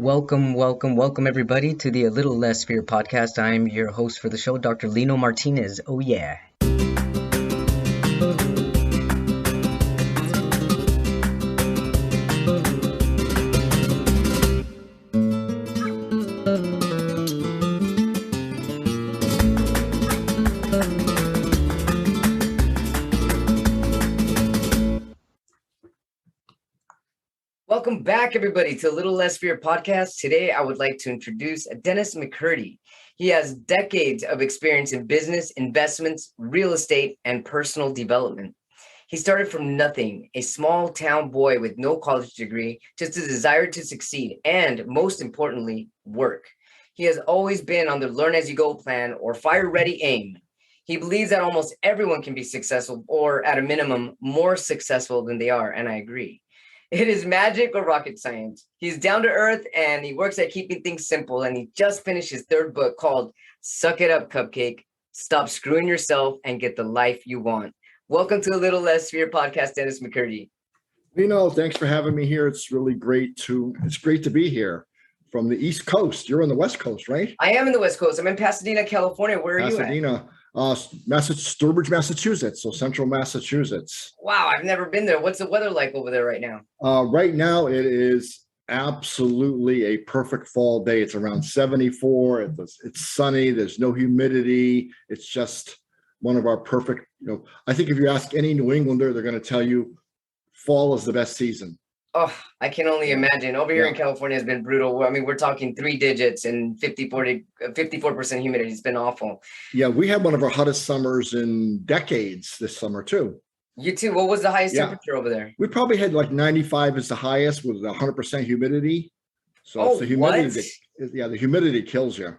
Welcome, everybody, to the A Little Less Fear podcast. I'm your host for the show, Dr. Lino Martinez. Oh, yeah. Welcome back, everybody, to A Little Less Fear podcast. Today, I would like to introduce Dennis McCurdy. He has decades of experience in business, investments, real estate, and personal development. He started from nothing, a small town boy with no college degree, just a desire to succeed, and most importantly, work. He has always been on the learn as you go plan or fire ready aim. He believes that almost everyone can be successful, or at a minimum, more successful than they are, and I agree. It is magic or rocket science. He's down to earth and he works at keeping things simple. And he just finished his third book called Suck It Up, Cupcake. Stop screwing yourself and get the life you want. Welcome to A Little Less Fear podcast, Dennis McCurdy. Lino, thanks for having me here. It's great to be here from the East Coast. You're on the West Coast, right? I am in the West Coast. I'm in Pasadena, California. Where are you at? Pasadena, Sturbridge, Massachusetts, so central Massachusetts. Wow, I've never been there. What's the weather like over there right now? Right now, it is absolutely a perfect fall day. It's around 74. It's sunny. There's no humidity. It's just one of our perfect, I think if you ask any New Englander, they're going to tell you fall is the best season. Oh, I can only imagine. Over here in California has been brutal. I mean, we're talking 3 digits and 54% humidity. It's been awful. Yeah, we had one of our hottest summers in decades this summer too. You too. What was the highest temperature over there? We probably had like 95 is the highest with 100% humidity. So it's the humidity. The humidity kills you.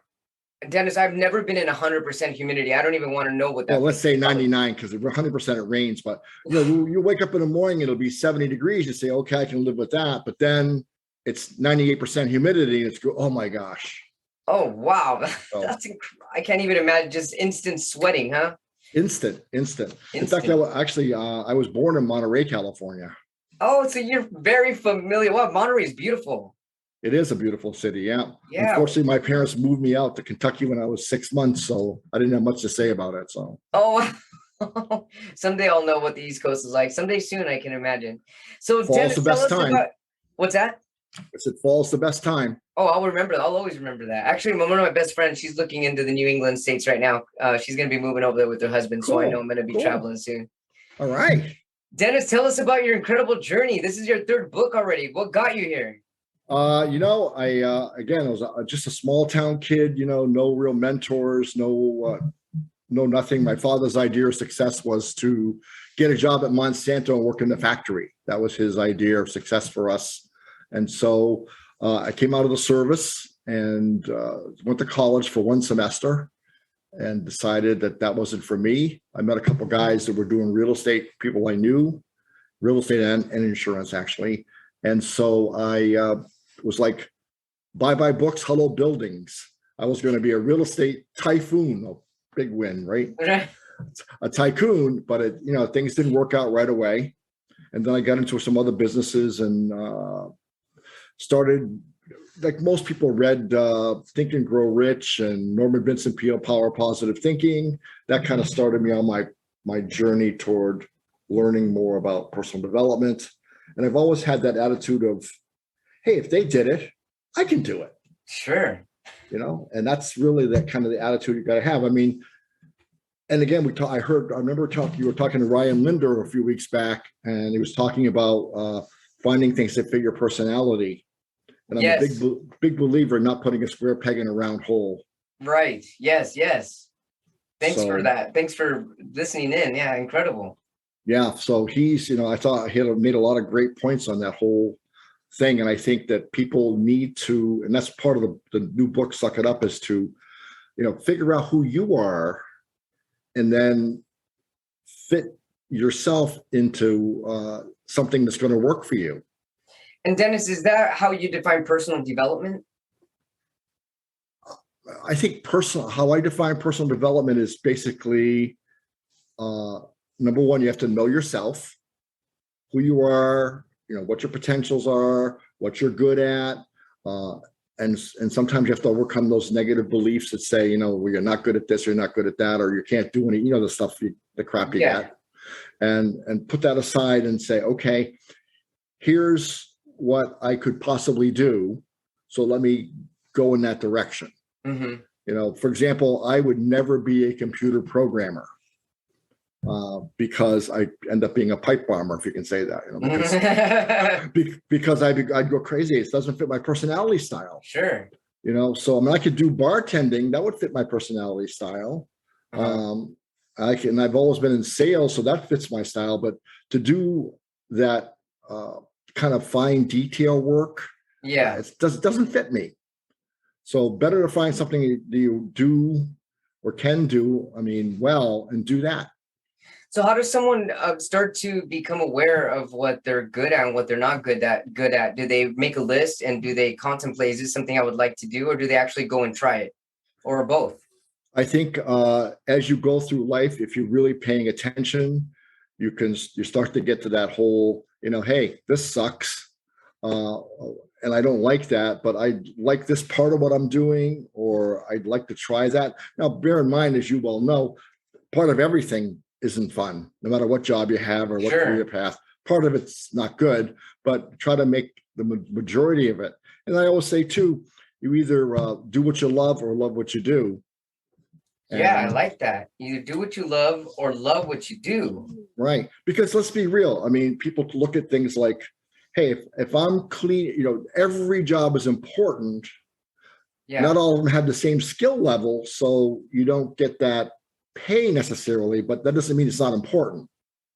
Dennis, I've never been in 100% humidity. I don't even want to know what that. Well, let's say 99 because 100% it rains. But you wake up in the morning, it'll be 70 degrees. You say, okay, I can live with that. But then it's 98% humidity, and oh my gosh. Oh wow, that's I can't even imagine. Just instant sweating, huh? Instant. In fact, I was born in Monterey, California. Oh, so you're very familiar. Wow, Monterey is beautiful. It is a beautiful city, yeah. Unfortunately, my parents moved me out to Kentucky when I was 6 months, so I didn't have much to say about it. So. Oh, someday I'll know what the East Coast is like. Someday soon, I can imagine. So, fall's Dennis, the best time. What's that? I said fall's the best time. Oh, I'll remember. I'll always remember that. Actually, one of my best friends, she's looking into the New England states right now. She's going to be moving over there with her husband, so I know I'm going to be traveling soon. All right. Dennis, tell us about your incredible journey. This is your third book already. What got you here? I was just a small town kid, no real mentors, no nothing. My father's idea of success was to get a job at Monsanto and work in the factory. That was his idea of success for us. And so I came out of the service and went to college for 1 semester and decided that wasn't for me. I met a couple guys that were doing real estate, people I knew, real estate and insurance, actually. And so I was like, bye books, hello buildings. I was going to be a real estate typhoon, a big win, right? A tycoon, but things didn't work out right away. And then I got into some other businesses and started, like most people read Think and Grow Rich and Norman Vincent Peale, Power of Positive Thinking. That kind of started me on my journey toward learning more about personal development. And I've always had that attitude of, hey, if they did it, I can do it. Sure. And that's really that kind of the attitude you got to have. I mean, and again, I remember you were talking to Ryan Linder a few weeks back, and he was talking about finding things that fit your personality. And I'm a big believer in not putting a square peg in a round hole. Right. Yes. Thanks for that. Thanks for listening in. Yeah. Incredible. Yeah. So he's, I thought he had made a lot of great points on that whole thing. And I think that people need to, and that's part of the new book, Suck It Up, is to, figure out who you are and then fit yourself into something that's going to work for you. And Dennis, is that how you define personal development? I think how I define personal development is basically, number one, you have to know yourself, who you are, what your potentials are, what you're good at. Uh, and sometimes you have to overcome those negative beliefs that say, well, you're not good at this, you're not good at that, or you can't do any, the stuff, the crap you get, and put that aside and say, okay, here's what I could possibly do. So let me go in that direction. For example, I would never be a computer programmer because I end up being a pipe bomber, if you can say that, because I'd go crazy. It doesn't fit my personality style. Sure. So I mean, I could do bartending. That would fit my personality style. I've always been in sales, so that fits my style. But to do that kind of fine detail work, it doesn't fit me. So better to find something that you do or can do, well, and do that. So how does someone start to become aware of what they're good at and what they're not good at? Do they make a list and do they contemplate, is this something I would like to do, or do they actually go and try it, or both? I think as you go through life, if you're really paying attention, you start to get to that whole, hey, this sucks. And I don't like that, but I like this part of what I'm doing, or I'd like to try that. Now, bear in mind, as you well know, part of everything isn't fun, no matter what job you have or what career path. Part of it's not good, but try to make the majority of it. And I always say too, you either do what you love or love what you do. I like that. Either do what you love or love what you do. Right. Because let's be real. People look at things like, hey, if I'm clean, every job is important. Not all of them have the same skill level, so you don't get that pay necessarily, but that doesn't mean it's not important.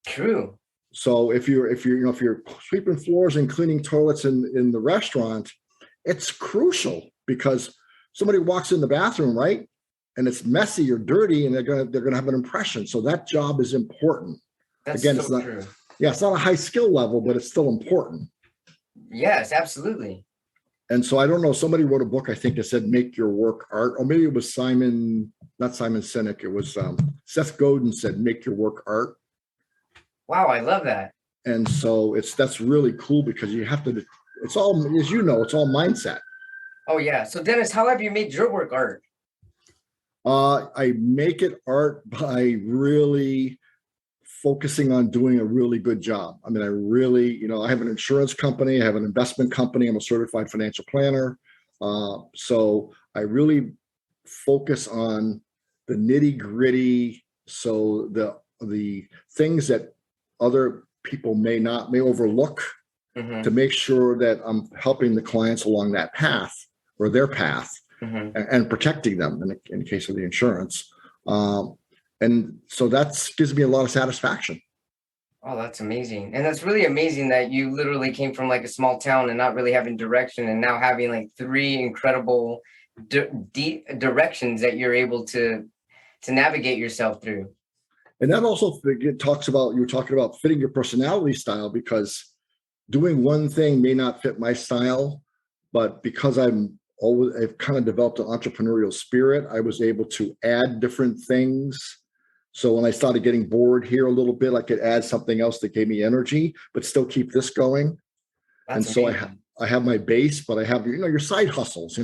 True. So if you're sweeping floors and cleaning toilets in the restaurant, it's crucial because somebody walks in the bathroom, right, and it's messy or dirty, and they're gonna have an impression. So that job is important. That's Again, so true. It's not a high skill level, but it's still important. Yes, absolutely. And so I don't know, somebody wrote a book, I think, that said, make your work art, or maybe it was not Simon Sinek. It was Seth Godin said, make your work art. Wow. I love that. And so that's really cool because you have to, it's all, as you know, it's all mindset. Oh yeah. So Dennis, how have you made your work art? I make it art by really focusing on doing a really good job. I really, I have an insurance company, I have an investment company, I'm a certified financial planner. So I really focus on the nitty gritty. So the things that other people may overlook, to make sure that I'm helping the clients along that path or their path, and protecting them in the case of the insurance. And so that gives me a lot of satisfaction. Oh, that's amazing. And that's really amazing that you literally came from like a small town and not really having direction, and now having like three incredible deep directions that you're able to navigate yourself through. And that also talks about, you were talking about fitting your personality style, because doing one thing may not fit my style, but because I've kind of developed an entrepreneurial spirit, I was able to add different things. So when I started getting bored here a little bit, I could add something else that gave me energy, but still keep this going. That's amazing. So I have my base, but I have, your side hustles,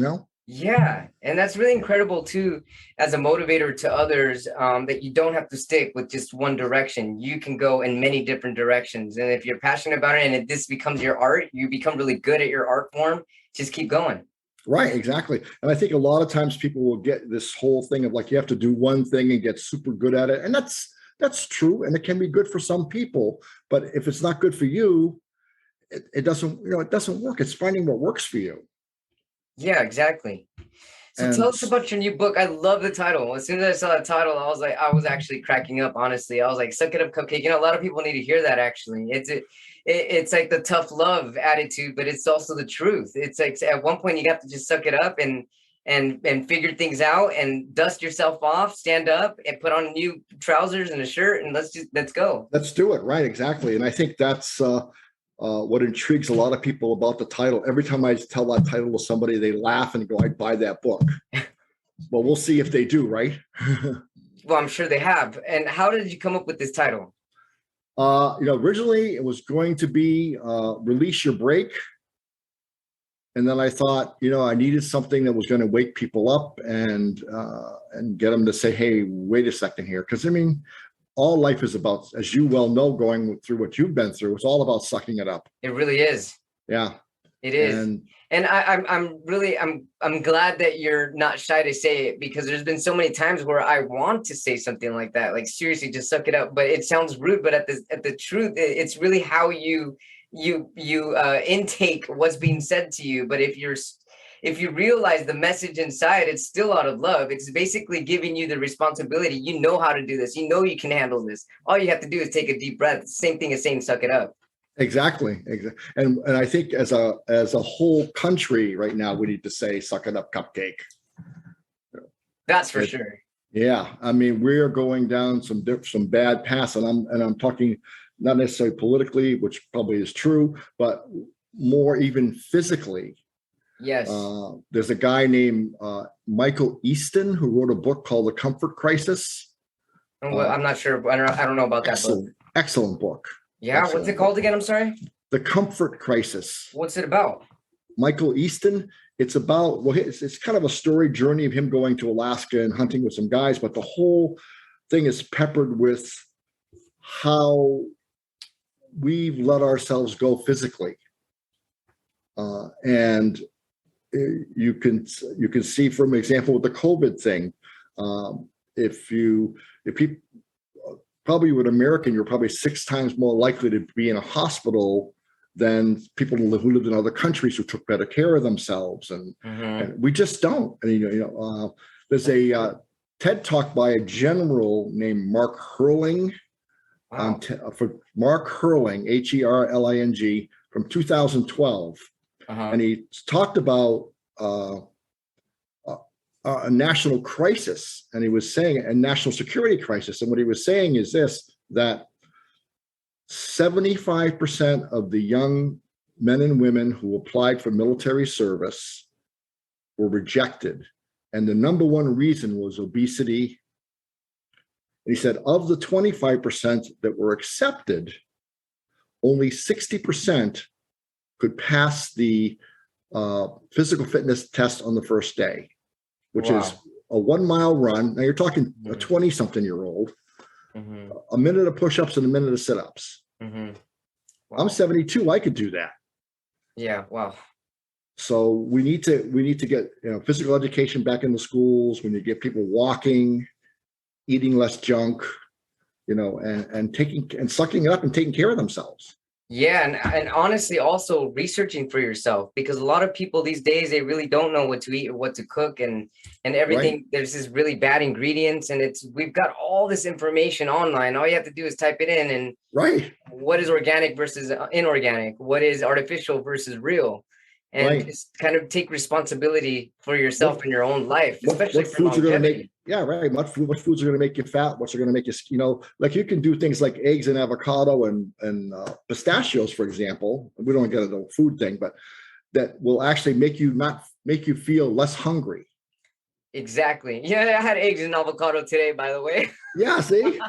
Yeah. And that's really incredible too, as a motivator to others, that you don't have to stick with just one direction. You can go in many different directions. And if you're passionate about it and if this becomes your art, you become really good at your art form, just keep going. Right, exactly. And I think a lot of times people will get this whole thing of like, you have to do one thing and get super good at it. And that's true. And it can be good for some people, but if it's not good for you, it doesn't work. It's finding what works for you. Yeah, exactly. So tell us about your new book. I love the title. As soon as I saw the title, I was actually cracking up, honestly. I was like, suck it up, Cupcake. A lot of people need to hear that, actually. It's like the tough love attitude, but it's also the truth. It's like at one point you have to just suck it up and figure things out and dust yourself off, stand up and put on new trousers and a shirt and let's go. Let's do it. Right. Exactly. And I think that's what intrigues a lot of people about the title. Every time I tell that title to somebody, they laugh and go, I'd buy that book. Well, we'll see if they do, right? Well, I'm sure they have. And how did you come up with this title? Originally it was going to be Release Your Break. And then I thought, I needed something that was going to wake people up and get them to say, hey, wait a second here. Because, all life is about, as you well know, going through what you've been through, it's all about sucking it up. It really is. Yeah. It is. And I'm glad that you're not shy to say it, because there's been so many times where I want to say something like that, like seriously, just suck it up. But it sounds rude. But at the truth, it's really how you intake what's being said to you. But if you realize the message inside, it's still out of love. It's basically giving you the responsibility. You know how to do this. You know you can handle this. All you have to do is take a deep breath. Same thing as saying suck it up. Exactly. And I think as a whole country right now, we need to say suck it up, Cupcake. That's for sure. Yeah. We're going down some bad paths, and I'm talking not necessarily politically, which probably is true, but more even physically. Yes. There's a guy named Michael Easton who wrote a book called The Comfort Crisis. Well, I'm not sure. I don't know about that book. Excellent book. Yeah. Excellent. What's it called again? I'm sorry. The Comfort Crisis. What's it about? Michael Easton. It's about, it's kind of a story journey of him going to Alaska and hunting with some guys, but the whole thing is peppered with how we've let ourselves go physically. And you can see, from example, with the COVID thing, if people, probably with American, you're probably 6 times more likely to be in a hospital than people who lived in other countries who took better care of themselves, and we just don't. And there's a TED talk by a general named Mark Hurling. Wow. For Mark Hurling, Herling, from 2012, and he talked about a national crisis, and he was saying a national security crisis. And what he was saying is this, that 75% of the young men and women who applied for military service were rejected. And the number one reason was obesity. And he said, of the 25% that were accepted, only 60% could pass the physical fitness test on the first day, which is a 1 mile run. Now you're talking a 20-something-year-old, a minute of push-ups and a minute of sit-ups. Wow. I'm 72. I could do that. Yeah. Wow. So we need to get physical education back in the schools. We need to get people walking, eating less junk, and sucking it up and taking care of themselves. Yeah, and honestly, also researching for yourself, because a lot of people these days, they really don't know what to eat or what to cook, and everything. Right. There's this really bad ingredients, and we've got all this information online. All you have to do is type it in, and what is organic versus inorganic, what is artificial versus real, and just kind of take responsibility for yourself in your own life, especially for foods are going to make. Yeah, right. What foods are going to make you fat? What's going to make you, like you can do things like eggs and avocado and pistachios, for example. We don't get into the food thing, but that will actually make you feel less hungry. Exactly. Yeah, I had eggs and avocado today, by the way. Yeah, see?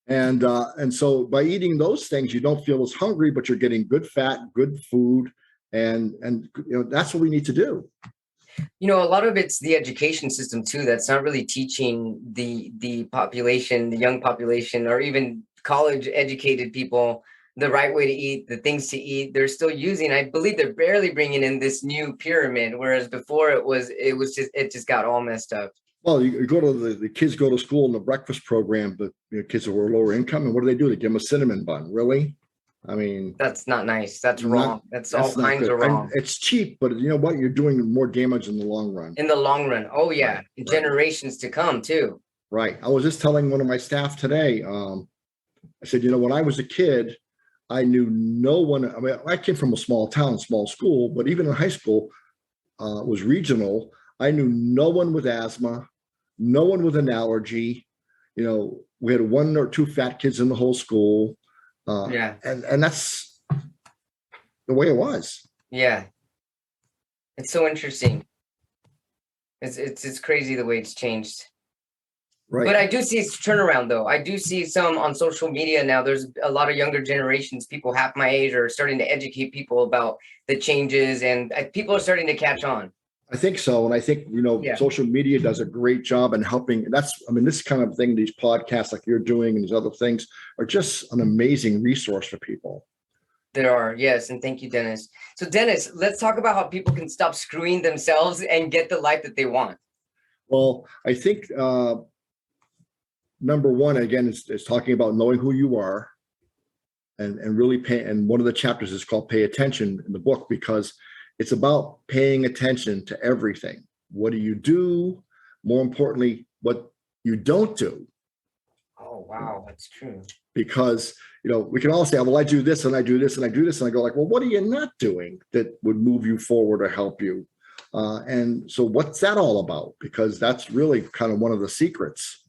And so by eating those things, you don't feel as hungry, but you're getting good fat, good food, and that's what we need to do. A lot of it's the education system too, that's not really teaching the population, the young population, or even college educated people the right way to eat, the things to eat. They're still using, I believe they're barely bringing in this new pyramid, whereas before it just got all messed up. Well, you go to the kids go to school in the breakfast program, the kids who are lower income, and what do? They give them a cinnamon bun. Really? That's not nice. That's wrong. That's all kinds of wrong. And it's cheap, but you know what? You're doing more damage in the long run. In the long run. Oh yeah. Right. Generations to come too. Right. I was just telling one of my staff today, I said, when I was a kid, I knew no one. I came from a small town, small school, but even in high school, was regional. I knew no one with asthma, no one with an allergy. We had 1 or 2 fat kids in the whole school. And that's the way it was. Yeah. It's so interesting. It's crazy the way it's changed. But I do see turnaround though. I do see some on social media now. There's a lot of younger generations, people half my age, are starting to educate people about the changes, and people are starting to catch on. I think so. And I think, social media does a great job in helping. This kind of thing, these podcasts like you're doing and these other things are just an amazing resource for people. There are, yes. And thank you, Dennis. So Dennis, let's talk about how people can stop screwing themselves and get the life that they want. Well, I think number one, again, is talking about knowing who you are and really pay. And one of the chapters is called Pay Attention in the book, because it's about paying attention to everything. What do you do? More importantly, what you don't do. Oh, wow. That's true. Because, we can all say, well, I do this and I do this and I do this. And I go like, well, what are you not doing that would move you forward or help you? And so what's that all about? Because that's really kind of one of the secrets.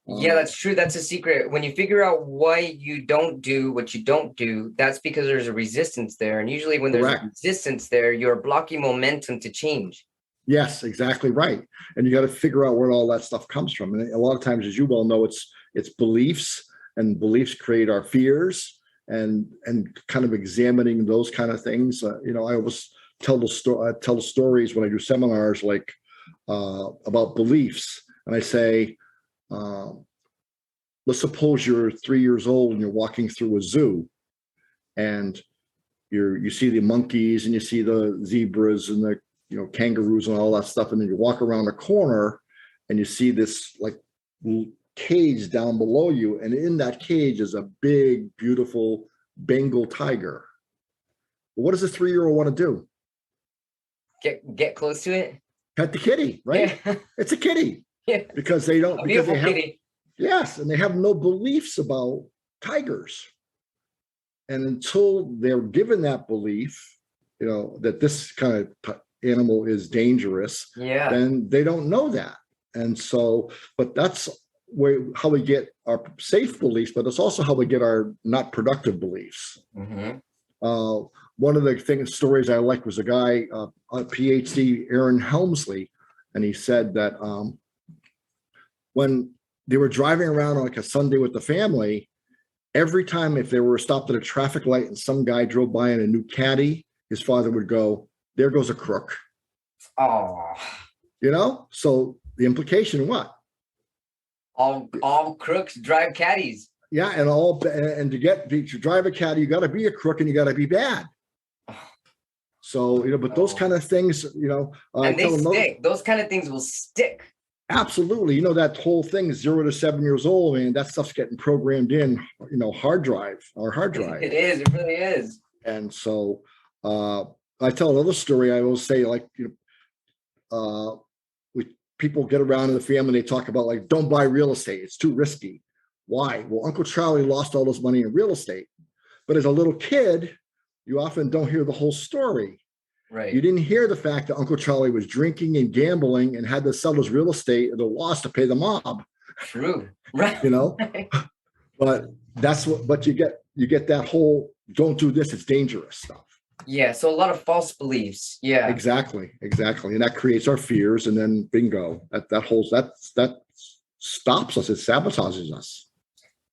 Yeah, that's true. That's a secret. When you figure out why you don't do what you don't do, that's because there's a resistance there. And usually when there's a resistance there, you're blocking momentum to change. Yes, exactly right. And you got to figure out where all that stuff comes from. And a lot of times, as you well know, it's beliefs, and beliefs create our fears, and kind of examining those kind of things. I always tell the stories when I do seminars like about beliefs. And I say, let's suppose you're 3 years old and you're walking through a zoo, and you see the monkeys and you see the zebras and the kangaroos and all that stuff, and then you walk around a corner and you see this like cage down below you, and in that cage is a big, beautiful Bengal tiger. What does a 3-year-old want to do? Get close to it. Pet the kitty, right? Yeah. It's a kitty. Yeah. Because they don't. Because they have. Kitty. Yes, and they have no beliefs about tigers. And until they're given that belief, that this kind of animal is dangerous, then they don't know that. And so, but that's how we get our safe beliefs, but it's also how we get our not productive beliefs. Mm-hmm. One of the stories I liked was a guy, a PhD, Aaron Helmsley, and he said that when they were driving around on like a Sunday with the family, every time if they were stopped at a traffic light and some guy drove by in a new caddy, his father would go, "There goes a crook." Oh, so the implication, what? All crooks drive caddies. Yeah, and to drive a caddy, you got to be a crook and you got to be bad. So but those kind of things, and they stick. Those kind of things will stick. Absolutely. That whole thing, 0 to 7 years old, and that stuff's getting programmed in, hard drive. It is. It really is. And so I tell another story. I will say, like, people get around in the family, they talk about like, don't buy real estate. It's too risky. Why? Well, Uncle Charlie lost all his money in real estate. But as a little kid, you often don't hear the whole story. Right. You didn't hear the fact that Uncle Charlie was drinking and gambling and had to sell his real estate at a loss to pay the mob. True. Right. But but you get that whole don't do this, it's dangerous stuff. Yeah. So a lot of false beliefs. Yeah. Exactly. And that creates our fears, and then bingo, that stops us, it sabotages us.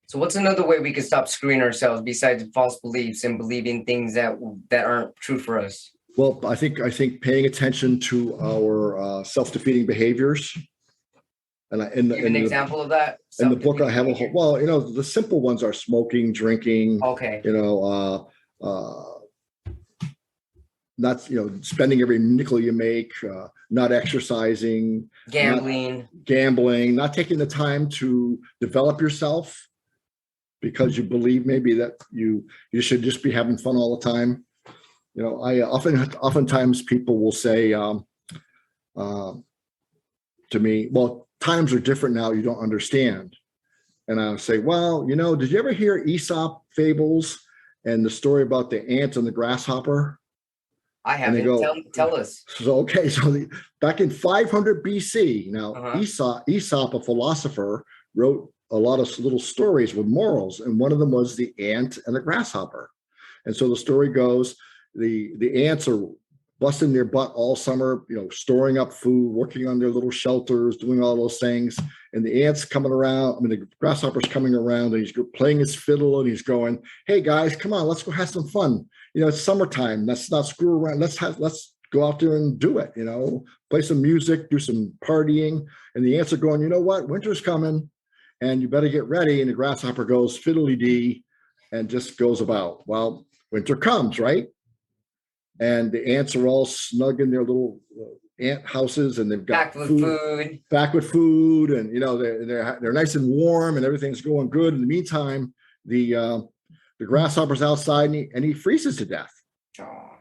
So what's another way we can stop screwing ourselves besides false beliefs and believing things that aren't true for us? Well, I think paying attention to our self-defeating behaviors. And an example of that. In the book, I have the simple ones are smoking, drinking. Okay. Not spending every nickel you make, not exercising, gambling, not taking the time to develop yourself because you believe maybe that you should just be having fun all the time. Oftentimes people will say to me, well, times are different now, you don't understand. And I'll say, well, did you ever hear Aesop fables and the story about the ant and the grasshopper? I haven't. Tell us. So back in 500 BC, now Aesop, a philosopher, wrote a lot of little stories with morals, and one of them was the ant and the grasshopper. And so the story goes, the ants are busting their butt all summer, storing up food, working on their little shelters, doing all those things. and the ant's coming around. I mean, the grasshopper's coming around, and he's playing his fiddle, and he's going, "Hey guys, come on, let's go have some fun. It's summertime. Let's not screw around. Let's go out there and do it. Play some music, do some partying." And the ants are going, "You know what? Winter's coming, and you better get ready." And the grasshopper goes fiddly dee, and just goes about. Well, winter comes, right? And the ants are all snug in their little ant houses, and they've got back with food, and they're nice and warm, and everything's going good. In the meantime, the grasshopper's outside, and he freezes to death. Aww.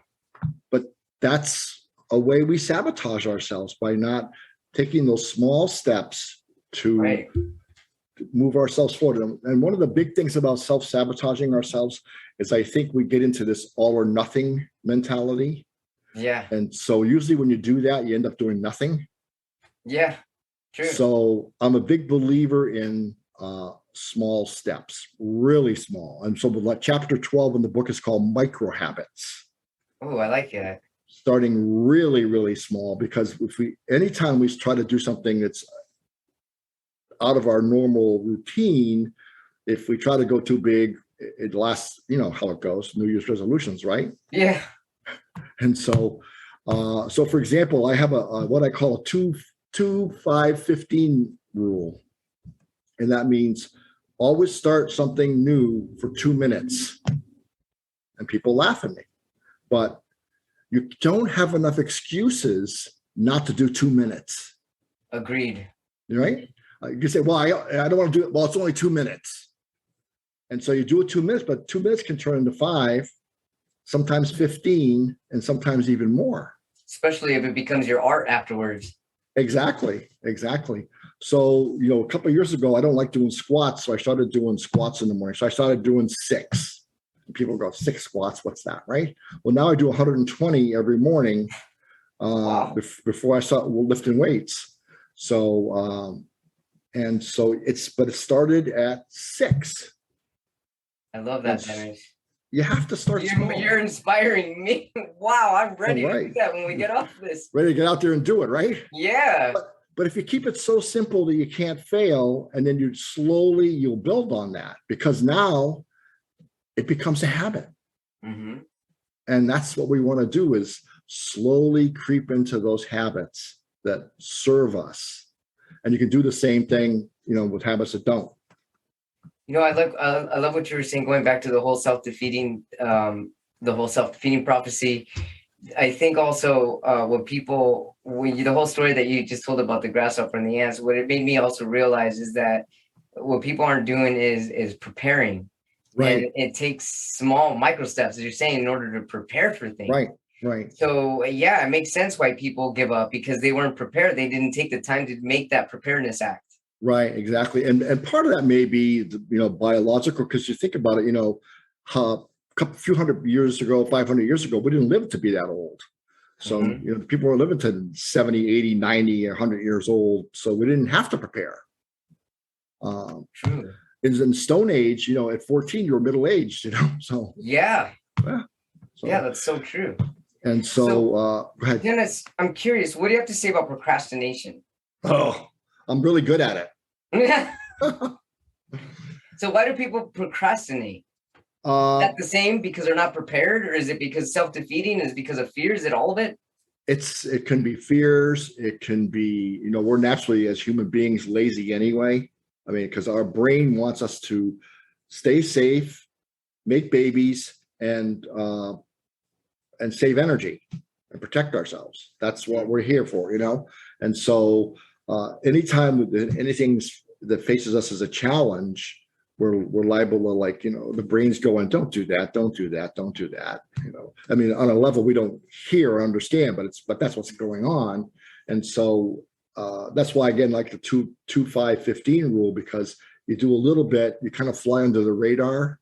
But that's a way we sabotage ourselves, by not taking those small steps to move ourselves forward. And one of the big things about self-sabotaging ourselves is, I think we get into this all or nothing mentality. Yeah. And so usually when you do that, you end up doing nothing. Yeah, true. So I'm a big believer in small steps, really small. And so chapter 12 in the book is called Micro Habits. Oh, I like that. Starting really, really small, because anytime we try to do something that's out of our normal routine, if we try to go too big, it lasts, how it goes, New Year's resolutions, right? Yeah. And so for example, I have what I call a 2-5-15 rule. And that means always start something new for 2 minutes. And people laugh at me, but you don't have enough excuses not to do 2 minutes. Agreed. Right? You can say, well, I don't want to do it. Well, it's only 2 minutes. And so you do it 2 minutes, but 2 minutes can turn into 5, sometimes 15, and sometimes even more. Especially if it becomes your art afterwards. Exactly. So, a couple of years ago, I don't like doing squats. So I started doing squats in the morning. So I started doing 6. And people go, 6 squats, what's that, right? Well, now I do 120 every morning before I start lifting weights. So, but it started at 6. I love that, Dennis. You have to start small. You're inspiring me. Wow, I'm ready to do that when we get off this. Ready to get out there and do it, right? Yeah. But if you keep it so simple that you can't fail, and then you'll build on that, because now it becomes a habit. Mm-hmm. And that's what we want to do, is slowly creep into those habits that serve us. And you can do the same thing, with habits that don't. I love what you were saying, going back to the whole self-defeating prophecy. I think also the whole story that you just told about the grasshopper and the ants, what it made me also realize is that what people aren't doing is preparing. Right. And it takes small micro steps, as you're saying, in order to prepare for things. Right. So it makes sense why people give up, because they weren't prepared. They didn't take the time to make that preparedness act. Right, exactly. And part of that may be, biological, because you think about it, a few hundred years ago, 500 years ago, we didn't live to be that old. So, people were living to 70, 80, 90, 100 years old. So we didn't have to prepare. True. In Stone Age, at 14, you were middle-aged, so. Yeah. That's so true. And so go ahead. Dennis, I'm curious, what do you have to say about procrastination? Oh, I'm really good at it. So why do people procrastinate? Is that the same because they're not prepared, or is it because self-defeating? Is it because of fear? Is it all of it? It can be fears. It can be, we're naturally, as human beings, lazy anyway. I mean, because our brain wants us to stay safe, make babies, and save energy and protect ourselves. That's what we're here for, And so anytime anything that faces us as a challenge, we're liable to, the brain's going, don't do that, don't do that, don't do that. I mean, on a level we don't hear or understand, but that's what's going on. And so that's why, again, like the 2-5-15 rule, because you do a little bit, you kind of fly under the radar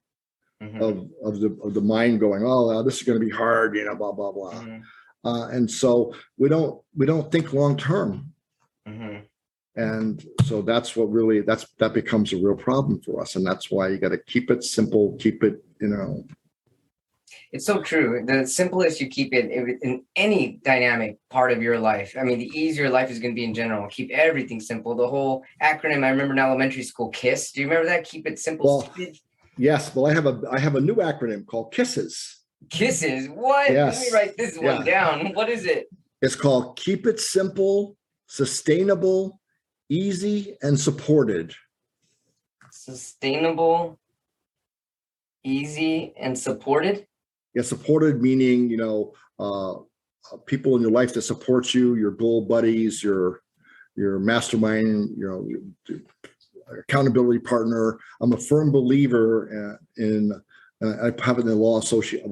of the mind going, oh, this is going to be hard, blah, blah, blah. And so we don't think long term. And so that's what really, that becomes a real problem for us. And that's why you got to keep it simple, keep it, It's so true. The simplest you keep it in any dynamic part of your life. I mean, the easier life is going to be in general. Keep everything simple. The whole acronym I remember in elementary school, KISS. Do you remember that? Keep it simple, Well, stupid. yes. Well, I have a new acronym called KISSES. Kisses. What? Let me Yes. write this one Yeah. down. What is it? It's called Keep It Simple, Sustainable, Easy, and Supported. Sustainable, easy, and supported. Yeah, supported meaning, people in your life that support you, your goal buddies, your mastermind, accountability partner. I'm a firm believer in I have it in the law of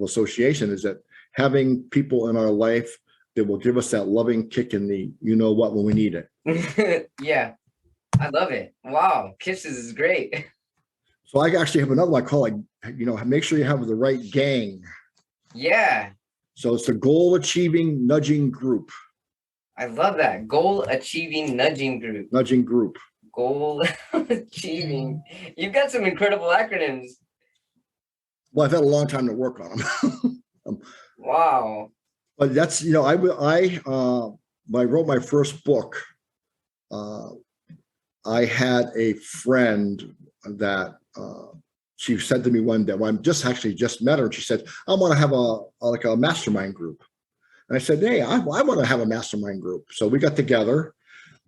association is that having people in our life that will give us that loving kick in the when we need it. Yeah, I love it. Wow, kisses is great. So I actually have another one I call make sure you have the right gang. Yeah. So it's a goal achieving nudging group. I love that. Goal achieving nudging group. Nudging group. Goal achieving. You've got some incredible acronyms. Well, I've had a long time to work on them. Wow. But that's, when I wrote my first book, I had a friend that she said to me one day, well, just met her, and she said, I want to have a mastermind group. And I said, hey, I want to have a mastermind group. So we got together,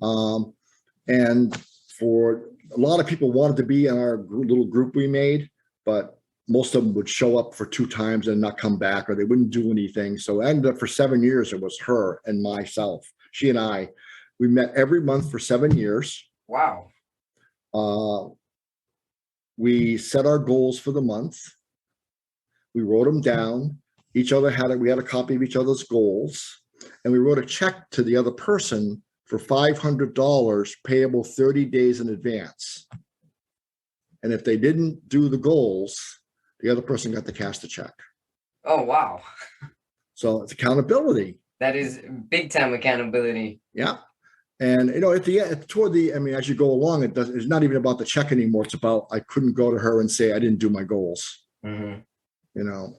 and for a lot of people wanted to be in our little group we made, but most of them would show up for 2 times and not come back, or they wouldn't do anything. So I ended up for 7 years, it was her and myself. She and I, we met every month for 7 years. Wow. We set our goals for the month. We wrote them down. We had a copy of each other's goals, and we wrote a check to the other person for $500 payable 30 days in advance. And if they didn't do the goals, the other person got to cash the check. Oh, wow. So it's accountability. That is big time accountability. Yeah. And, at the end, as you go along, it's not even about the check anymore. It's about, I couldn't go to her and say, I didn't do my goals, mm-hmm.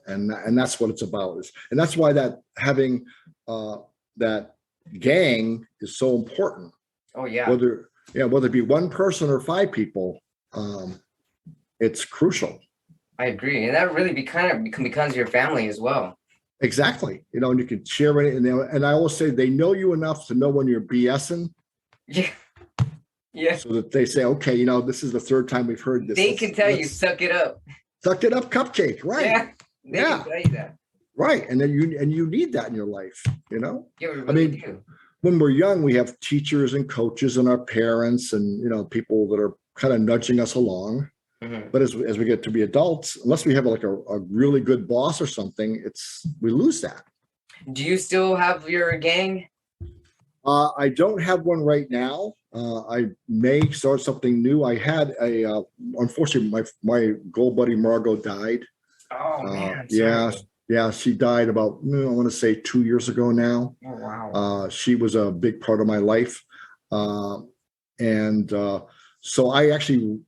And that's what it's about. And that's why that having that gang is so important. Oh, yeah. Whether it be one person or 5 people, it's crucial. I agree. And that really becomes your family as well. Exactly. And you can share it. And I always say they know you enough to know when you're BSing. Yeah. Yeah. So that they say, okay, this is the 3rd time we've heard this. They can tell you, suck it up. Suck it up, Cupcake. Right. Yeah. They can tell you that. Right. And then you need that in your life, Yeah, we really do. When we're young, we have teachers and coaches and our parents and, people that are kind of nudging us along. Mm-hmm. But as we get to be adults, unless we have a really good boss or something, we lose that. Do you still have your gang? I don't have one right now. I may start something new. I had unfortunately, my goal buddy Margot died. Oh man. Yeah. She died about, I want to say 2 years ago now. Oh wow. She was a big part of my life. And so I actually,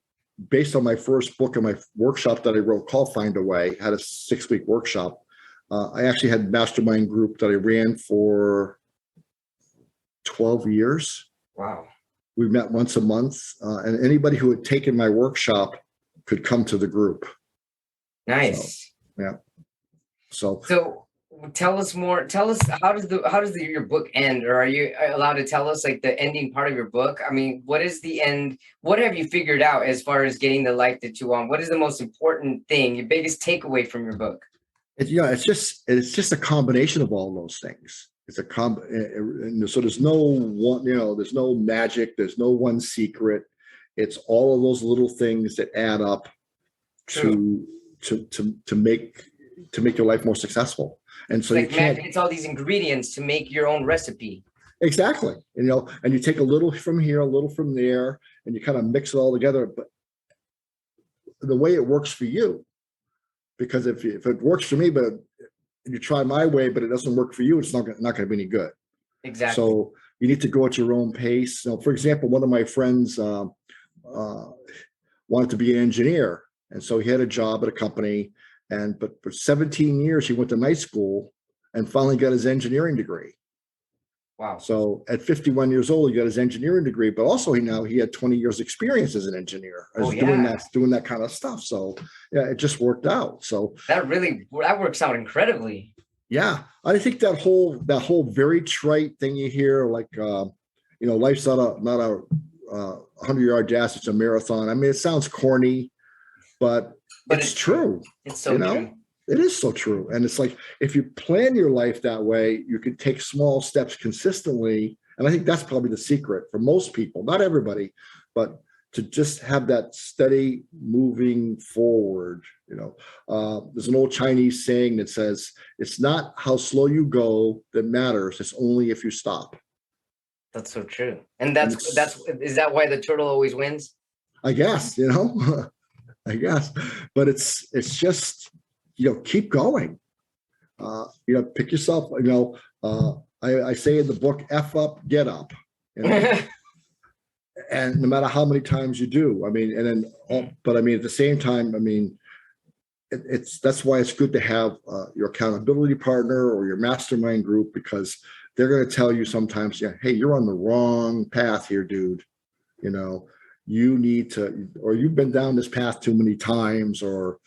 based on my first book and my workshop that I wrote called Find a Way, had a 6-week workshop. I actually had a mastermind group that I ran for 12 years. Wow. We met once a month, and anybody who had taken my workshop could come to the group. Nice. So tell us more. Tell us, how does your book end, or are you allowed to tell us like the ending part of your book? I mean, what is the end? What have you figured out as far as getting the life that you want? What is the most important thing, your biggest takeaway from your book? It's just a combination of all those things. It's so there's no one, there's no magic, there's no one secret. It's all of those little things that add up to make your life more successful. And so it's all these ingredients to make your own recipe. Exactly. And you take a little from here, a little from there, and you kind of mix it all together. But the way it works for you, because if it works for me, but you try my way, but it doesn't work for you, it's not going to be any good. Exactly. So you need to go at your own pace. For example, one of my friends wanted to be an engineer. And so he had a job at a company, But for 17 years, he went to night school and finally got his engineering degree. Wow. So at 51 years old, he got his engineering degree, but also he had 20 years experience as an engineer, doing that kind of stuff. So yeah, it just worked out. So that works out incredibly. Yeah. I think that whole very trite thing you hear, like, life's not a 100-yard dash, it's a marathon. I mean, it sounds corny, but it's true. It's so true. It is so true. And it's like, if you plan your life that way, you can take small steps consistently. And I think that's probably the secret for most people, not everybody, but to just have that steady moving forward. There's an old Chinese saying that says, it's not how slow you go that matters. It's only if you stop. That's so true. And is that why the turtle always wins? I guess, I guess, but it's just, keep going. Pick yourself, I say in the book, F up, get up. And no matter how many times you do, but at the same time, that's why it's good to have your accountability partner or your mastermind group, because they're going to tell you sometimes, hey, you're on the wrong path here, dude. You need to, or you've been down this path too many times, or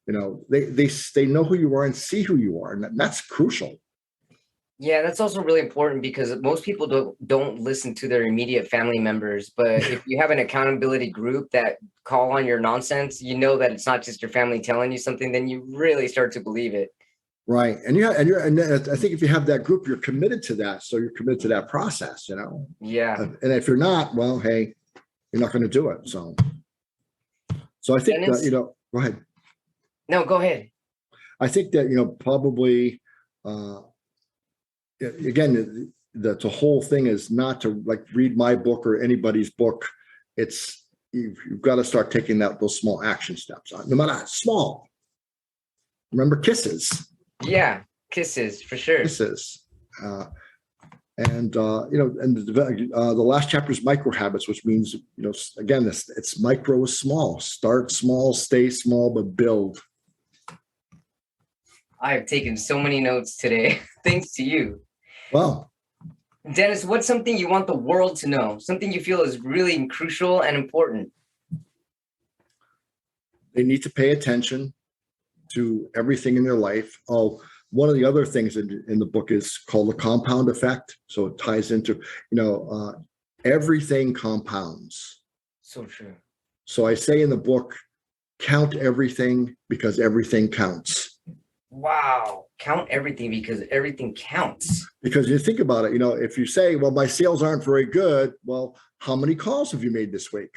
they know who you are and see who you are, and that's crucial. Yeah, that's also really important, because most people don't listen to their immediate family members. But if you have an accountability group that call on your nonsense, that it's not just your family telling you something, then you really start to believe it. Right. And I think if you have that group, you're committed to that. So you're committed to that process, Yeah. And if you're not, well, hey, you're not going to do it. So I think that, go ahead. No, go ahead. I think that, probably, again, the whole thing is not to read my book or anybody's book. It's you've got to start taking those small action steps, no matter how small. Remember kisses. Yeah, kisses for sure. Kisses. And the last chapter is micro habits, which means, again, it's micro is small. Start small, stay small, but build. I have taken so many notes today, thanks to you. Wow. Dennis, what's something you want the world to know? Something you feel is really crucial and important? They need to pay attention to everything in their life. One of the other things in the book is called the compound effect. So it ties into, everything compounds. So true. So I say in the book, count everything because everything counts. Wow. Count everything because everything counts. Because you think about it, if you say, well, my sales aren't very good. Well, how many calls have you made this week?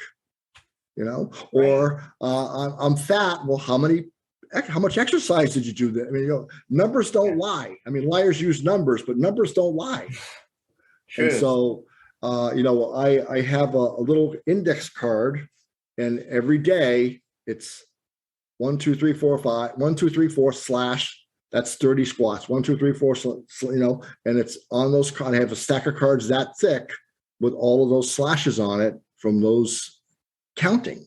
Or I'm fat. Well, how much exercise did you do? Numbers don't lie. Liars use numbers, but numbers don't lie. True. And so, I have a little index card, and every day it's 1, 2, 3, 4, 5, 1, 2, 3, 4 / that's 30 squats. 1, 2, 3, 4, and it's on those cards. I have a stack of cards that thick with all of those slashes on it from those counting.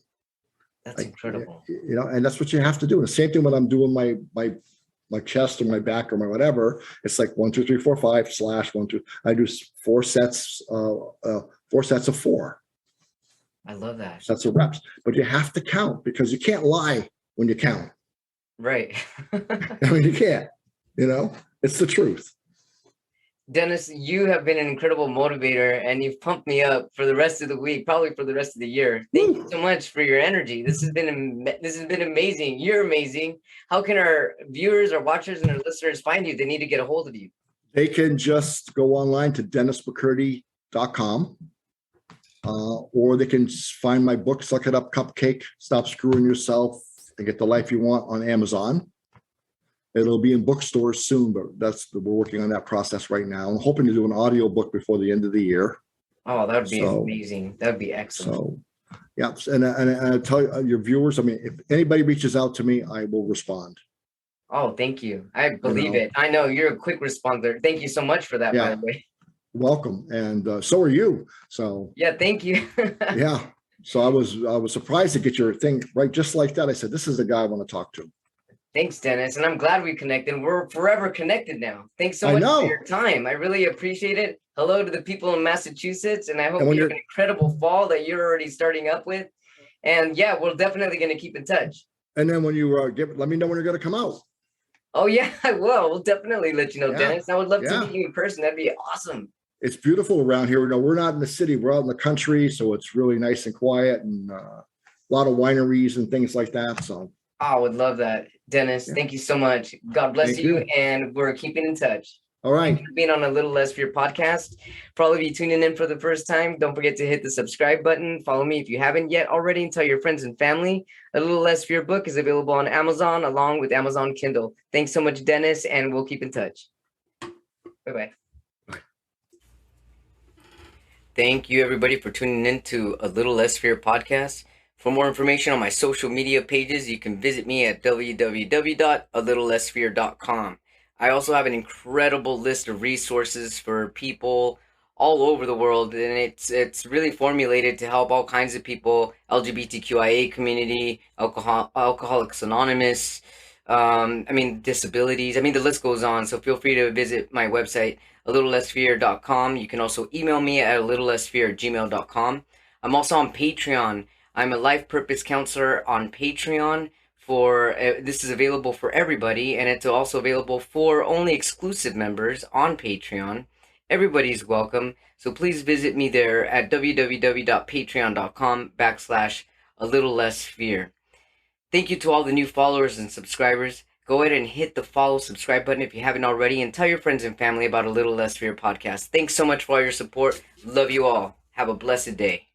That's incredible. And that's what you have to do. And the same thing when I'm doing my chest or my back or my whatever, it's like 1, 2, 3, 4, 5 / 1, 2. I do 4 sets of 4. I love that. Sets of reps. But you have to count, because you can't lie when you count. Right. You can't, it's the truth. Dennis, you have been an incredible motivator, and you've pumped me up for the rest of the week, probably for the rest of the year. Thank you so much for your energy. This has been amazing. You're amazing. How can our viewers, our watchers, and our listeners find you? They need to get a hold of you. They can just go online to DennisMcCurdy.com, or they can find my book, Suck It Up, Cupcake, Stop Screwing Yourself and Get the Life You Want, on Amazon. It'll be in bookstores soon, but we're working on that process right now. I'm hoping to do an audio book before the end of the year. Oh, that would be amazing. That would be excellent. So, yeah. And I tell your viewers, if anybody reaches out to me, I will respond. Oh, thank you. I believe it. I know you're a quick responder. Thank you so much for that, by the way. Welcome. And so are you. So yeah, thank you. Yeah. So I was surprised to get your thing right just like that. I said, this is the guy I want to talk to. Thanks, Dennis. And I'm glad we connected. We're forever connected now. Thanks so I much for know. your time. I really appreciate it. Hello to the people in Massachusetts. And I hope And when you have you're, an incredible fall that you're already starting up with. And yeah, we're definitely going to keep in touch. and then when you let me know when you're going to come out. Oh, yeah, I will. We'll definitely let you know, Yeah. Dennis. I would love to Yeah. meet you in person. That'd be awesome. It's beautiful around here. We're not in the city. We're out in the country. So it's really nice and quiet, and a lot of wineries and things like that. So I would love that. Dennis, yeah. thank you so much. God bless Thank you. you. And we're keeping in touch. All right. Being on A Little Less Fear podcast. Probably be tuning in for the first time. Don't forget to hit the subscribe button. Follow me if you haven't yet already, and tell your friends and family. A Little Less Fear book is available on Amazon along with Amazon Kindle. Thanks so much, Dennis, and we'll keep in touch. Bye-bye. Thank you, everybody, for tuning in to A Little Less Fear podcast. For more information on my social media pages, you can visit me at www.alittlelessfear.com. I also have an incredible list of resources for people all over the world, and it's really formulated to help all kinds of people: LGBTQIA community, Alcoholics Anonymous, disabilities. The list goes on. So feel free to visit my website, alittlelessfear.com. You can also email me at alittlelessfear@gmail.com. I'm also on Patreon. I'm a life purpose counselor on Patreon. This is available for everybody, and it's also available for only exclusive members on Patreon. Everybody's welcome. So please visit me there at www.patreon.com/alittlelessfear. Thank you to all the new followers and subscribers. Go ahead and hit the follow, subscribe button if you haven't already, and tell your friends and family about A Little Less Fear podcast. Thanks so much for all your support. Love you all. Have a blessed day.